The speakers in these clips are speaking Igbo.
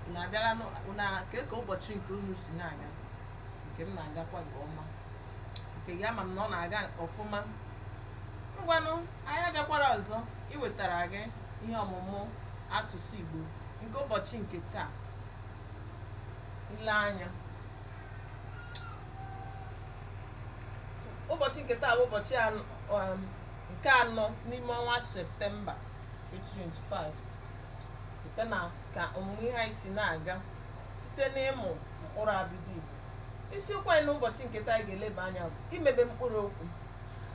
unu abịala na ka ụbọchị nke unu si na-aga. Nke m na-agakwa nke ọma, nke gị ama m na ọ na-aga ọfụma. Ngwanụ anyị abịakwara ọzọ iwetara gị ihe ọmụmụ asụsụ Igbo nke ụbọchị nke taa. Ile anya, ụbọchị nke taa bụ ụbọchị nke anọ n'ime ọnwa Septemba 2025. Site na ka ọmụmụ ihe anyị si na-aga site n'ịmụ mkpụrụ abịdị Igbo. Isiokwu anyị n'ụbọchị nke taa anyị ga-eleba anya bụ imebe mkpụrụ okwu.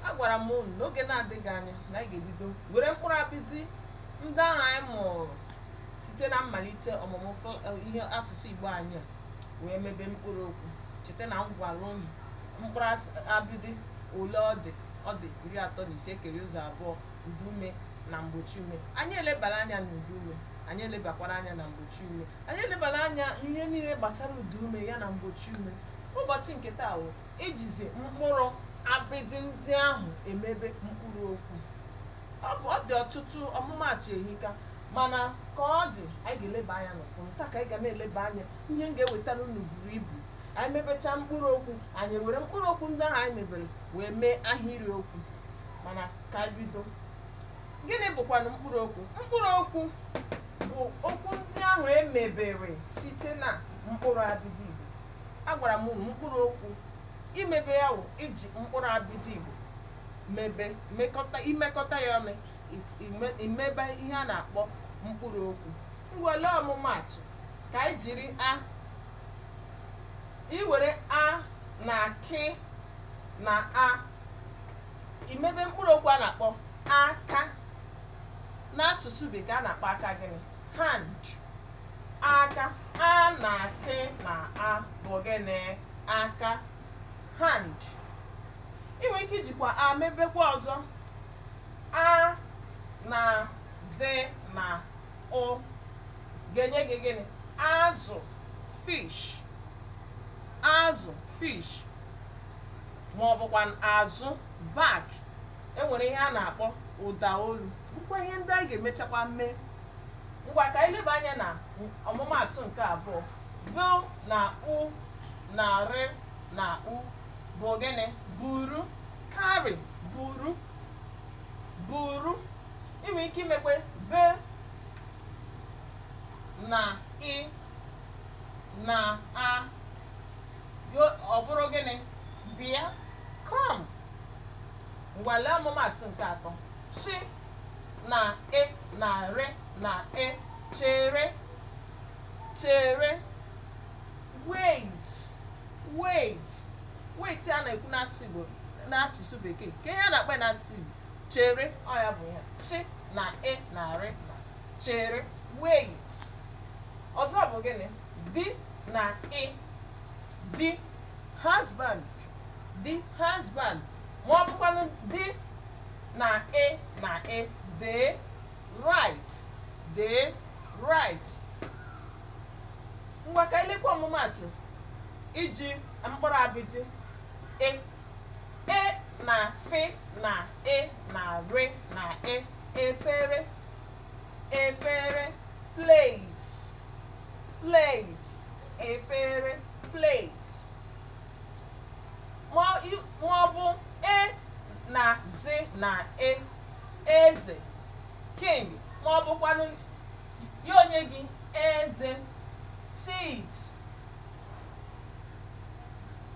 Agwara m unu n'oge na-adịghị anya na anyị ga-ebido were mkpụrụ abịdị ndị ahụ anyị mụrụ site na mmalite ọmụmụ ihe asụsụ Igbo anyị a wee mebe mkpụrụ okwu. Cheta na m gwara unu mkpụrụ abịdị ole ọ dị 35 kere ụzọ abụọ: udume na mgbochi ume. Anyị elebara anya na udume, anyị elebakwara anya na mgbochi ume, anyị elebara anya ihe niile gbasara udume ya na mgbochi ume. Ụbọchị nke taa bụ ijizi mkpụrụ abịdị ndị ahụ emebe mkpụrụ okwu. Ọ dị ọtụtụ ọmụmaatụ ehika, mana ka ọ dị anyị ga-eleba anya n'ụfọdụ. Taa ka anyị ga na-eleba anya ihe m ga-ewetara unu buru ibu. Anyị mebechaa mkpụrụ okwu, anyị were mkpụrụ okwu ndị ahụ anyị mebere wee mee ahịrị okwu. Mana ka anyị bido, gịnị bụkwanụ mkpụrụ okwu? Mkpụrụ okwu bụ okwu ndị ahụ emebere site na mkpụrụ abịdị Igbo. Agwara m unu mkpụrụ okwu imebe ya bụ iji mkpụrụ abịdị Igbo imekọta ya ọnụ, imebe ihe a na-akpọ mkpụrụ okwu. Ngwale ọmụmaatụ ka anyị jiri iwere a na k na a imebe mkpụrụ okwu a na-akpọ aka. N'asụsụ Bekee a na-akpọ aka gịnị? Hand. Aka. A na k na a bụ gịnị? Aka. Hand. Ị nwere ike ijikwa a mebekwa ọzọ. A na z na o ga-enye gị gịnị? Azụ. Fish. Azụ. Fish. Ma ọ bụkwa azụ. Back. Enwere ihe a na-akpọ ụda olu, bụkwa ihe ndị anyị ga-emechakwa mee. Ngwa ka anyị leba anya na ọmụmaatụ nke abụọ. Bụ na u na r na u bụ gịnị? Buru. Carry. Buru. Buru. Ị nwere ike imekwe be na ị na a ọ bụrụ gịnị? Bịa. Come. Ngwa lee ọmụmaatụ nke atọ. Chi na e na re na e. Chere. Chere. Wait. Wait. Wait a na-ekwu n'asụsụ Bekee ka ihe a na-akpọ n'asụsụ Igbo. Chere, ọ ya bụ ya. Chi na e na re na chere. Wait. Ọzọ bụ gịnị? Di na ị. Di. Husband. Di. Husband. Ma ọ bụkwanụ di na e na e. They. Right. They. Right. Ngwa ka ilekwa ọmụmaatụ iji mkpụrụ abịdị e. E na fe na e na re na e. Efere. Efere. Plate. Plate. Efere. Plate. Ma ọ bụ e na z na e. Eze. King. Ma ọ bụkwanụ ya onye gị eze. Seat.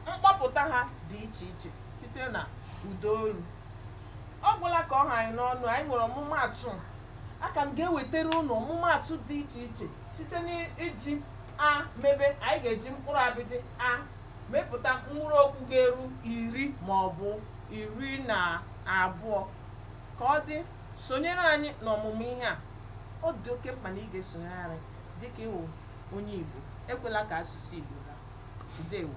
Mkpọpụta ha dị iche iche site na ụdaolu. Ọ gwụla ka ọ ha anyị n'ọnụ. Anyị nwere ọmụmaatụ. Aka m ga-ewetara unu ọmụmaatụ dị iche iche site n'iji a mebe. Anyị ga-eji mkpụrụ abịdị a mepụta mkpụrụ okwu ga-eru 10 ma ọ bụ 12. Ka ọ dị, sonyere anyị n'ọmụmụ ihe a. Ọ dị oke mkpa na ị ga-esonyere anyị dịka ịwụ onye Igbo. Ekwela ka asụsụ Igbo gaa. Ndewo.